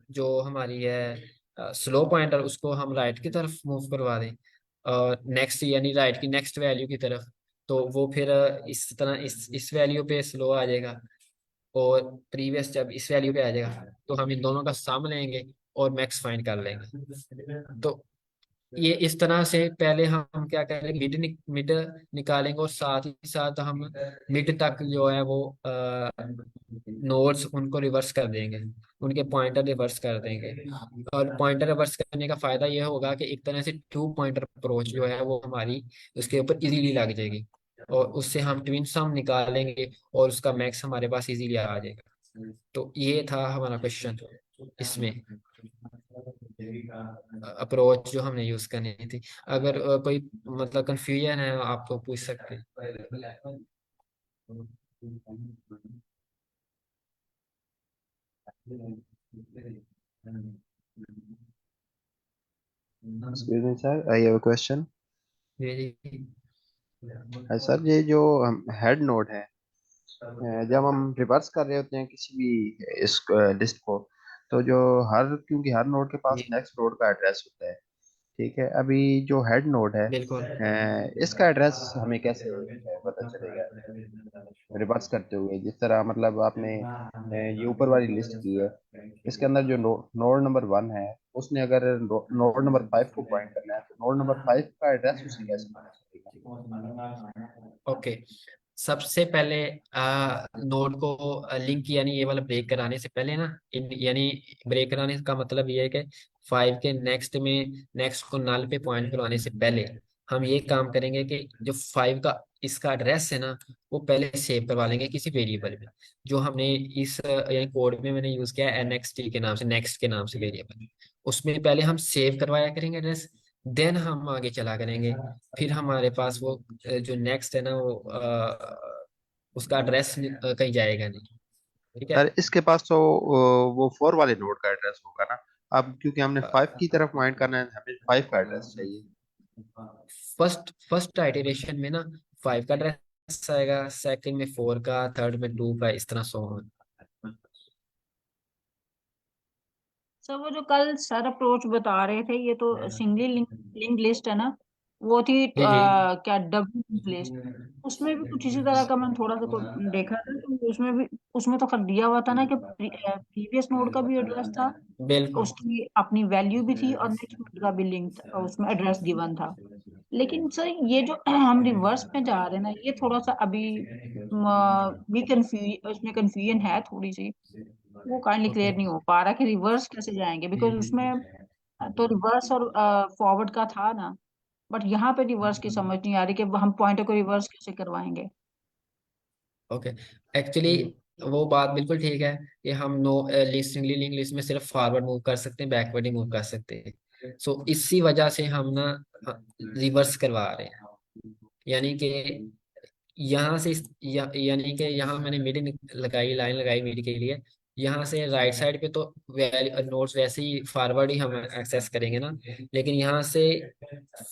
[SPEAKER 1] जो हमारी है स्लो पॉइंटर उसको हम राइट की तरफ मूव करवा दें, और नेक्स्ट यानी राइट की नेक्स्ट वैल्यू की तरफ। तो वो फिर इस तरह इस वैल्यू पे स्लो आ जाएगा, और प्रीवियस जब इस वैल्यू पे आ जाएगा, तो हम इन दोनों का सम लेंगे और मैक्स फाइंड कर लेंगे। तो ये इस तरह से पहले हम क्या करेंगे, मिड निकालेंगे, और साथ ही साथ हम मिड तक जो है वो नोड्स उनको रिवर्स कर देंगे, उनके पॉइंटर रिवर्स कर देंगे। और पॉइंटर रिवर्स करने का फायदा ये होगा कि एक तरह से 2 पॉइंटर अप्रोच जो है वो हमारी उसके ऊपर इजीली लग जाएगी, और उससे हम ट्विन सम निकालेंगे और उसका मैक्स हमारे पास इजीली आ जाएगा। तो ये था हमारा क्वेश्चन इसमें, अप्रोच जो हमने यूज करनी थी। अगर कोई मतलब कंफ्यूजन है आप तो पूछ सकते हैं।
[SPEAKER 4] Excuse me, sir. I have a question.
[SPEAKER 1] मेरी
[SPEAKER 4] सर ये जो हेड नोड है, जब हम रिवर्स कर रहे होते हैं किसी भी इस लिस्ट को, तो जो क्योंकि हर नोड के पास
[SPEAKER 1] जी
[SPEAKER 4] नेक्स्ट नोड का एड्रेस होता है, ठीक है। अभी जो हेड नोड है,
[SPEAKER 1] बिल्कुल।
[SPEAKER 4] इसका एड्रेस हमें कैसे पता चलेगा रिवर्स करते हुए, जिस तरह मतलब आपने ये ऊपर वाली लिस्ट की है, इसके अंदर जो नोड नंबर 1 है, उसने अगर नोड नंबर 5 को पॉइंट करना है, तो नोड नंबर 5 का एड्रेस उसे कैसे पता चलेगा?
[SPEAKER 1] ओके, सबसे पहले नोड को लिंक यानी ये वाला ब्रेक कराने से पहले ना, यानी ब्रेक कराने का मतलब ये है कि 5 के नेक्स्ट में नेक्स्ट को नल पे पॉइंट करवाने से पहले हम ये काम करेंगे कि जो 5 का इसका एड्रेस है ना, वो पहले सेव करवा लेंगे किसी वेरिएबल में, जो हमने इस यानी कोड में मैंने यूज किया है NXT के नाम से, नेक्स्ट के नाम से वेरिएबल, उसमें पहले हम सेव करवाया करेंगे एड्रेस, देन हम आगे चला करेंगे। फिर हमारे पास वो जो नेक्स्ट है ना, वो उसका एड्रेस कहीं जाएगा नहीं। ठीक है।
[SPEAKER 4] सर इसके पास तो वो 4 वाले नोड का एड्रेस होगा ना। अब क्योंकि हमने 5 की तरफ पॉइंट करना है, हमें 5 का एड्रेस चाहिए।
[SPEAKER 1] फर्स्ट फर्स्ट आइटरेशन में ना 5 का एड्रेस आएगा, सेकंड में 4 का, थर्ड में 2 का, इस तरह सो on।
[SPEAKER 5] सर वो जो कल सर अप्रोच बता रहे थे, ये तो सिंगली लिंक लिस्ट है ना, वो थी
[SPEAKER 1] जी जी।
[SPEAKER 5] क्या डबल लिंक लिस्ट, उसमें भी कुछ इसी तरह का मैंने थोड़ा सा देखा था, तो उसमें भी, उसमें तो खैर दिया हुआ था ना कि प्रीवियस नोड का भी एड्रेस था,
[SPEAKER 1] बिल्कुल।
[SPEAKER 5] उसकी अपनी वैल्यू भी थी, और नेक्स्ट नोड का भी लिंक उसमें एड्रेस गिवन था। लेकिन सर ये जो हम रिवर्स में जा रहे हैं ना, ये थोड़ा सा अभी भी कंफ्यूज, उसमें कंफ्यूजन है थोड़ी सी, वो काइंडली
[SPEAKER 1] ओके।
[SPEAKER 5] क्लियर नहीं हो पा रहा कि रिवर्स कैसे जाएंगे, बिकॉज उसमें तो रिवर्स और फॉरवर्ड का था ना, बट यहाँ पे रिवर्स की समझ नहीं आ रही कि हम पॉइंटर को रिवर्स कैसे करवाएंगे।
[SPEAKER 1] ओके, एक्चुअली वो बात बिल्कुल ठीक है कि हम no list singly link list में सिर्फ फॉरवर्ड मूव कर सकते हैं, बैकवर्ड ही मूव कर सकते हैं। सो इसी वजह से हम ना रिवर्स करवा रहे हैं, यानी कि यहाँ से यानी कि यहाँ मैंने मिड लगाई, लाइन लगाई मिड के लिए, यहाँ से राइट साइड पे तो नोट्स वैसे ही फॉरवर्ड ही हम एक्सेस करेंगे ना, लेकिन यहाँ से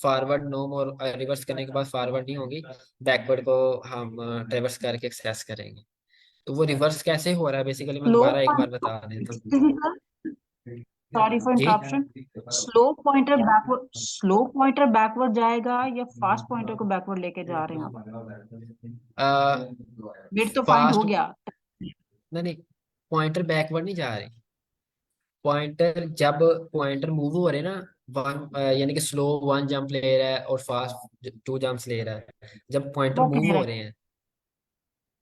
[SPEAKER 1] फॉरवर्ड नो मोर, रिवर्स करने के बाद फॉरवर्ड नहीं होगी, बैकवर्ड को हम ट्रेवर्स करके एक्सेस करेंगे। तो वो रिवर्स कैसे हो रहा है बेसिकली मैं
[SPEAKER 5] स्लो
[SPEAKER 1] दोबारा एक बार
[SPEAKER 5] पॉइंटर,
[SPEAKER 1] बता देता
[SPEAKER 5] एक्सक्यूज मी
[SPEAKER 1] हूँ।
[SPEAKER 5] सर, सॉरी फॉर
[SPEAKER 1] जी।
[SPEAKER 5] इंटरप्शन, स्लो पॉइंटर बैकवर्ड जाएगा या फास्ट पॉइंटर को बैकवर्ड लेके जा रहे हैं आप? मिड तो फाइंड हो
[SPEAKER 1] फास्ट,
[SPEAKER 5] गया।
[SPEAKER 1] नहीं नहीं, पॉइंटर बैकवर्ड नहीं जा रही। पॉइंटर जब पॉइंटर मूव हो रहे हैं ना, वन यानी कि स्लो 1 जंप ले रहा है और फास्ट 2 जंप्स ले रहा है, जब पॉइंटर
[SPEAKER 5] वो
[SPEAKER 1] मूव
[SPEAKER 5] क्लियर
[SPEAKER 1] हो
[SPEAKER 5] है।
[SPEAKER 1] रहे हैं,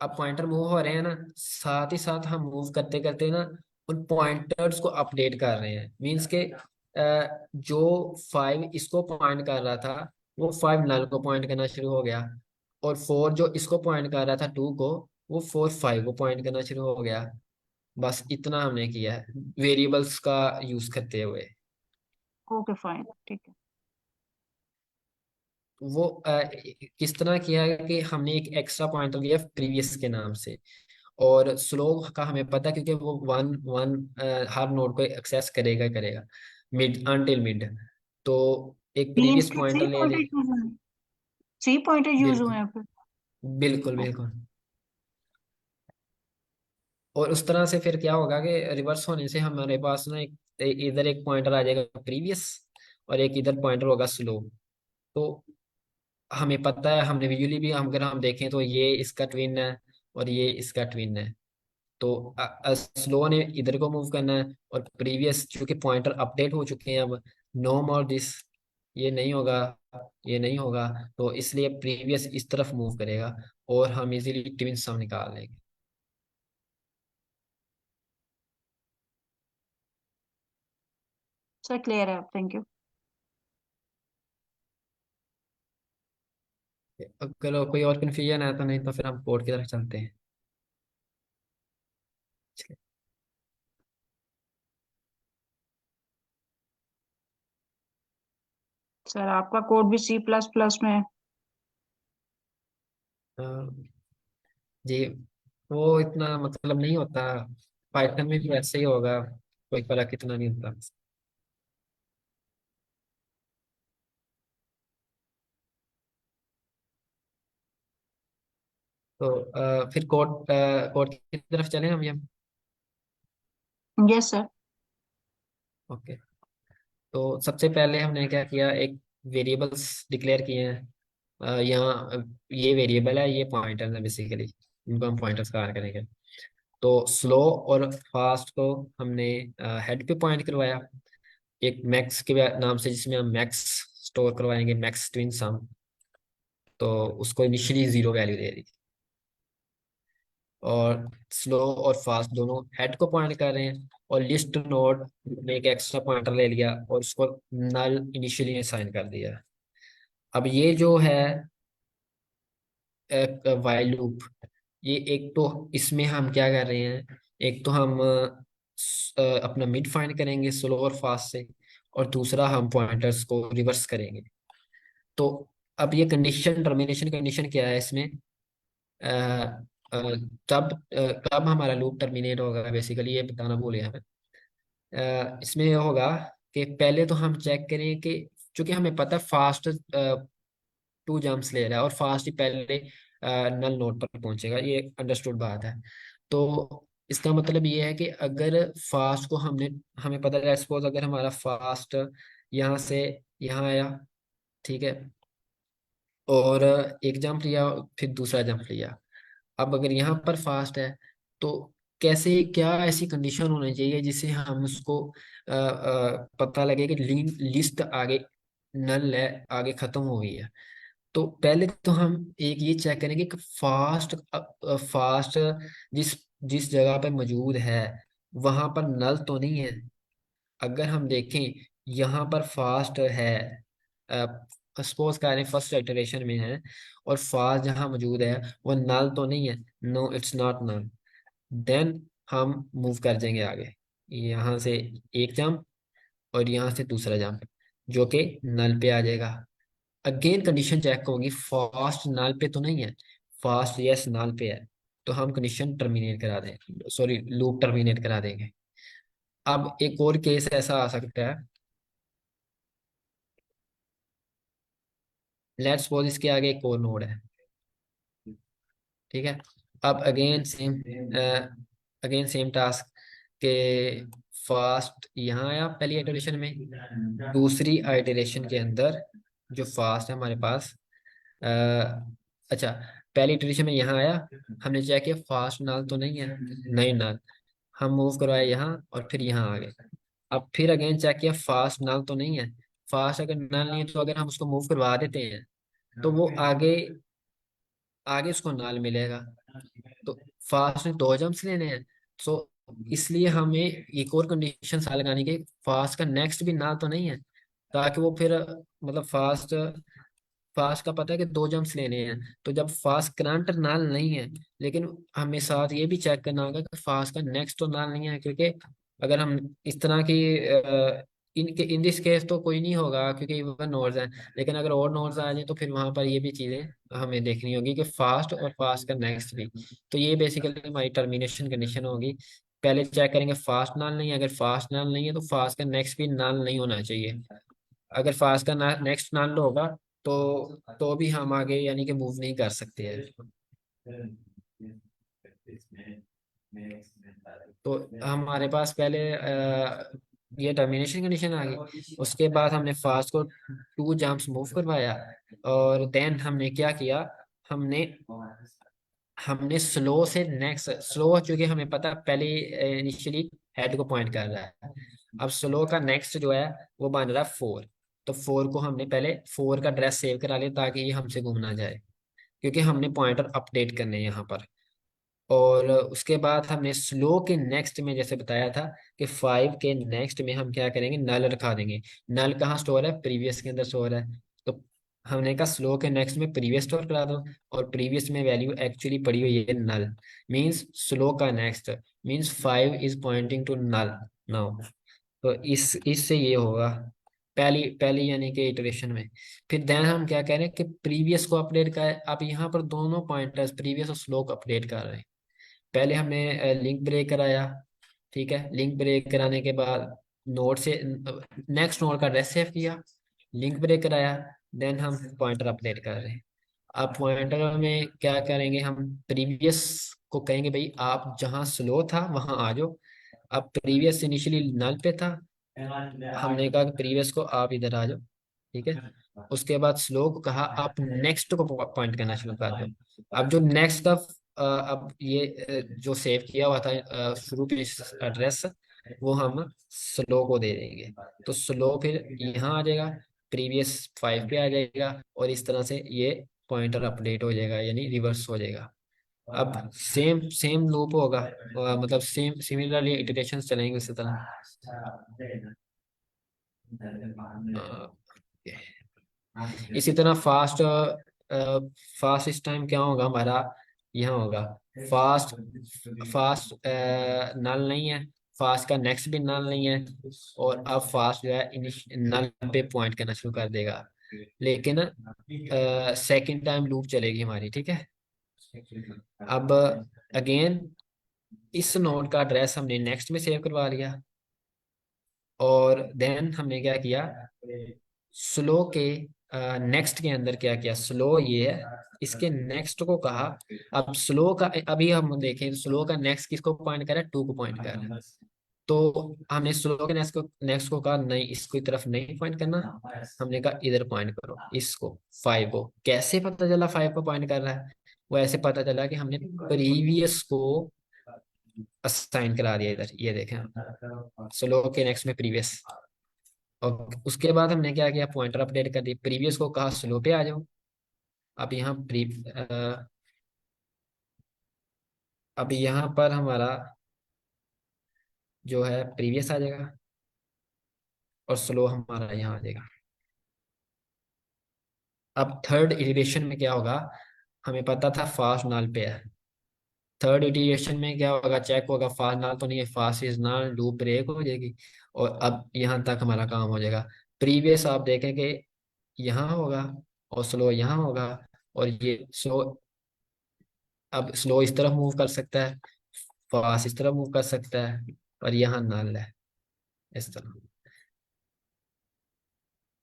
[SPEAKER 1] अब पॉइंटर मूव हो रहे हैं ना, साथ ही साथ हम मूव करते करते ना उन पॉइंटर्स को अपडेट कर रहे हैं, मींस के जो 5 इसको पॉइंट कर रहा था, वो 5 नल को पॉइंट करना शुरू हो गया, और 4 जो इसको पॉइंट कर रहा था 2 को, वो 4 5 को पॉइंट करना शुरू हो गया। बस इतना हमने किया है वेरिएबल्स का यूज करते हुए।
[SPEAKER 5] ओके फाइन, ठीक है।
[SPEAKER 1] वो किस तरह किया है कि हमने एक एक्स्ट्रा पॉइंटर लिया प्रीवियस के नाम से, और स्लो का हमें पता है क्योंकि वो वन वन हर नोड को एक्सेस करेगा ही करेगा, मिड अनटिल मिड। तो एक
[SPEAKER 5] मीन्स
[SPEAKER 1] प्रीवियस
[SPEAKER 5] के
[SPEAKER 1] पॉइंटर
[SPEAKER 5] थ्री
[SPEAKER 1] ले
[SPEAKER 5] पॉइंटर
[SPEAKER 1] ले।
[SPEAKER 5] यूज हुए, 3 पॉइंटर यूज हुए
[SPEAKER 1] बिल्कुल
[SPEAKER 5] हैं फिर।
[SPEAKER 1] बिल्कुल बिल्कुल। और उस तरह से फिर क्या होगा कि रिवर्स होने से हमारे पास ना इधर एक पॉइंटर आ जाएगा प्रीवियस, और एक इधर पॉइंटर होगा स्लो। तो हमें पता है, हमने विजुअली भी हम अगर हम देखें तो ये इसका ट्विन है और ये इसका ट्विन है। तो स्लो ने इधर को मूव करना है, और प्रीवियस चूंकि पॉइंटर अपडेट हो चुके हैं अब, नो मोर दिस, ये नहीं होगा, ये नहीं होगा, तो इसलिए प्रीवियस इस तरफ मूव करेगा, और हम इजीली ट्विन सम निकाल लेंगे।
[SPEAKER 5] सर क्लियर है, थैंक यू।
[SPEAKER 1] अगर कोई और कन्फ्यूजन है तो, नहीं तो फिर हम कोड की तरफ चलते हैं।
[SPEAKER 5] सर आपका कोड भी C++ में है?
[SPEAKER 1] अ, जी, वो इतना मतलब नहीं होता, पाइथन में भी वैसे ही होगा, कोई फर्क इतना नहीं होता। तो फिर कोड की तरफ चलें हम ये।
[SPEAKER 5] Yes sir.
[SPEAKER 1] ओके, तो सबसे पहले हमने क्या किया, एक वेरिएबल्स डिक्लेयर किए हैं। यहाँ ये वेरिएबल है, ये पॉइंटर है बेसिकली, इनको हम पॉइंटर्स कहा करेंगे। तो स्लो और फास्ट को हमने हेड पे पॉइंट करवाया एक मैक्स के नाम से, जिसमें हम मैक्स स्टोर करवाएंगे, मैक्स ट्विन सम। तो उसको इनिशियली 0 वैल्यू दे रही थी। और स्लो और फास्ट दोनों हेड को पॉइंट कर रहे हैं, और लिस्ट नोड में एक एक्स्ट्रा पॉइंटर ले लिया और उसको नल इनिशियली असाइन कर दिया। अब ये जो है वाइल लूप, ये एक तो इसमें हम क्या कर रहे हैं, एक तो हम अपना मिड फाइंड करेंगे स्लो और फास्ट से, और दूसरा हम पॉइंटर्स को रिवर्स करेंगे। तो अब ये कंडीशन, टर्मिनेशन कंडीशन क्या है इसमें, अ, अ, कब हमारा लूप टर्मिनेट होगा, बेसिकली ये बताना भूल गया मैं। इसमें ये होगा कि पहले तो हम चेक करें कि, चूंकि हमें पता है फास्ट 2 जंप्स ले रहा है और फास्ट ही पहले नल नोड पर पहुंचेगा, ये अंडरस्टूड बात है। तो इसका मतलब ये है कि अगर फास्ट को हमें पता है, सपोज अगर हमारा फास्ट यहाँ से यहाँ आया, ठीक है, और एक जंप लिया, फिर दूसरा जंप लिया। अब अगर यहाँ पर फास्ट है, तो कैसे, क्या ऐसी कंडीशन होनी चाहिए जिससे हम उसको पता लगे कि लिस्ट आगे नल है, आगे खत्म हो गई है। तो पहले तो हम एक ये चेक करेंगे कि फास्ट जिस जिस जगह पे मौजूद है वहां पर नल तो नहीं है। अगर हम देखें यहाँ पर फास्ट है, सपोज करें फर्स्ट इटरेशन में है, और फास्ट जहाँ मौजूद है वो नल तो नहीं है, no it's not null, then हम मूव कर जाएंगे आगे, यहाँ से एक जंप और यहाँ से दूसरा जंप, जो कि नल पे आ जाएगा। अगेन कंडीशन चेक होगी, फास्ट नल पे तो नहीं है, फास्ट यस नल पे है, तो हम कंडीशन टर्मिनेट करा दें, सॉरी लूप टर्मिनेट करा देंगे। अब एक और केस ऐसा आ सकता है, लेट्स सपोज इसके आगे एक और नोड है, ठीक है। अब अगेन सेम टास्क के फास्ट यहाँ आया पहली आइटरेशन में, दूसरी आइटरेशन के अंदर जो फास्ट है हमारे पास, अ, अच्छा, पहली इटरेशन में यहाँ आया, हमने चेक किया फास्ट नाल तो नहीं है, नहीं नाल, हम मूव करवाए यहाँ और फिर यहाँ आ गए। अब फिर अगेन चेक किया फास्ट नाल तो नहीं है, फास्ट अगर नाल नहीं है तो अगर हम उसको मूव करवा देते हैं तो वो आगे आगे उसको नाल मिलेगा। तो फास्ट ने 2 जंप्स लेने हैं, सो इसलिए हमें एक और कंडीशन सा लगानी कि फास्ट का नेक्स्ट भी नाल तो नहीं है, ताकि वो फिर मतलब फास्ट फास्ट का पता है कि 2 जंप्स लेने हैं, तो जब फास्ट करंट नाल नहीं है, लेकिन हमें साथ ये भी चेक करना होगा कि फास्ट का नेक्स्ट तो नाल नहीं है, क्योंकि अगर हम इस तरह की इन दिस केस तो कोई नहीं होगा क्योंकि इवन नोड्स हैं, लेकिन अगर और नोड्स आ जाए तो फिर वहां पर ये भी चीजें हमें देखनी होगी कि फास्ट और फास्ट का नेक्स्ट भी। तो ये बेसिकली हमारी टर्मिनेशन कंडीशन होगी। पहले चेक करेंगे फास्ट नाल नहीं है, अगर फास्ट नाल नहीं है तो फास्ट का नेक्स्ट भी नाल नहीं होना चाहिए। अगर फास्ट का नेक्स्ट नाल होगा तो भी हम आगे यानी कि मूव नहीं कर सकते हैं। तो हमारे पास पहले ये टर्मिनेशन कंडीशन आ गई, उसके बाद हमने फास्ट को 2 जंप्स मूव करवाया, और देन हमने क्या किया, हमने हमने स्लो से नेक्स्ट, स्लो चूंकि हमें पता पहले इनिशियली हेड को पॉइंट कर रहा है, अब स्लो का नेक्स्ट जो है वो बन रहा है 4। तो 4 को हमने पहले 4 का एड्रेस सेव करा लिया ताकि ये हमसे गुम ना जाए, क्योंकि हमने पॉइंटर अपडेट करने हैं यहाँ पर। और उसके बाद हमने स्लो के नेक्स्ट में जैसे बताया था कि 5 के नेक्स्ट में हम क्या करेंगे, नल रखा देंगे। नल कहाँ स्टोर है, प्रीवियस के अंदर स्टोर है, तो हमने कहा स्लो के नेक्स्ट में प्रीवियस स्टोर करा दो, और प्रीवियस में वैल्यू एक्चुअली पड़ी हुई है नल, मींस स्लो का next means 5 is pointing to null now. तो इस इससे ये होगा पहली पहली यानी कि इटरेशन में। फिर देन हम क्या कह रहे हैं कि प्रीवियस को अपडेट कर, आप यहाँ पर दोनों पॉइंटर्स प्रीवियस और स्लो को अपडेट कर रहे हैं। पहले हमने लिंक ब्रेक कराया, ठीक है, लिंक ब्रेक कराने के बाद नोड से नेक्स्ट नोड का एड्रेस सेव किया, लिंक ब्रेक कराया, देन हम पॉइंटर अपडेट कर रहे हैं। अब पॉइंटर में क्या करेंगे, हम प्रीवियस को कहेंगे भाई आप जहाँ स्लो था वहां आ जाओ। अब प्रीवियस इनिशियली नल पे था, हमने कहा कि प्रीवियस को आप इधर आ जाओ, ठीक है। उसके बाद स्लो को कहा आप नेक्स्ट को पॉइंट करना शुरू कर दो। अब जो नेक्स्ट का अब ये जो सेव किया हुआ था शुरू के एड्रेस, वो हम स्लो को दे देंगे, तो स्लो फिर यहाँ आ जाएगा, प्रीवियस 5 पे आ जाएगा, और इस तरह से ये पॉइंटर अपडेट हो जाएगा, यानी रिवर्स हो जाएगा। अब सेम सेम लूप होगा, मतलब सेम सिमिलरली इटरेशंस चलेंगे उसी तरह। इसी तरह फास्ट टाइम क्या होगा हमारा, यहाँ होगा फास्ट फास्ट नल नहीं है, फास्ट का नेक्स्ट भी नल नहीं है, और अब फास्ट जो है नल पे पॉइंट करना शुरू कर देगा, लेकिन सेकंड टाइम लूप चलेगी हमारी, ठीक है। अब अगेन इस नोड का एड्रेस हमने नेक्स्ट में सेव करवा लिया, और देन हमने क्या किया, स्लो के नेक्स्ट के अंदर क्या किया, स्लो ये है, इसके नेक्स्ट को कहा। अब स्लो का अभी हम देखें, स्लो का नेक्स्ट किसको पॉइंट कर रहा है, 2 को पॉइंट कर रहा है। तो हमने स्लो के नेक्स्ट को कहा नहीं, इसको तरफ नहीं पॉइंट करना, हमने कहा इधर पॉइंट करो, इसको 5 को। कैसे पता चला 5 को पॉइंट कर रहा है, वो ऐसे पता चला कि हमने प्रीवियस को असाइन करा दिया इधर, ये देखें स्लो के नेक्स्ट में प्रीवियस। और उसके बाद हमने क्या किया, पॉइंटर अपडेट कर दी, प्रीवियस को कहा स्लो पे आ जाओ। अब यहाँ अब यहाँ पर हमारा जो है प्रीवियस आ जाएगा, और स्लो हमारा यहाँ आ जाएगा। अब थर्ड इटरेशन में क्या होगा, हमें पता था फास्ट नाल पे है, थर्ड इटरेशन में क्या होगा, चेक होगा फास्ट नाल तो नहीं है, फास्ट इज नाल, लूप ब्रेक हो जाएगी, और अब यहाँ तक हमारा काम हो जाएगा। प्रीवियस आप देखेंगे यहाँ होगा, और स्लो यहाँ होगा, और ये स्लो अब स्लो इस तरफ मूव कर सकता है, फास्ट इस तरफ मूव कर सकता है, और यहाँ नल है इस तरह।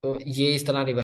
[SPEAKER 1] तो ये इस तरह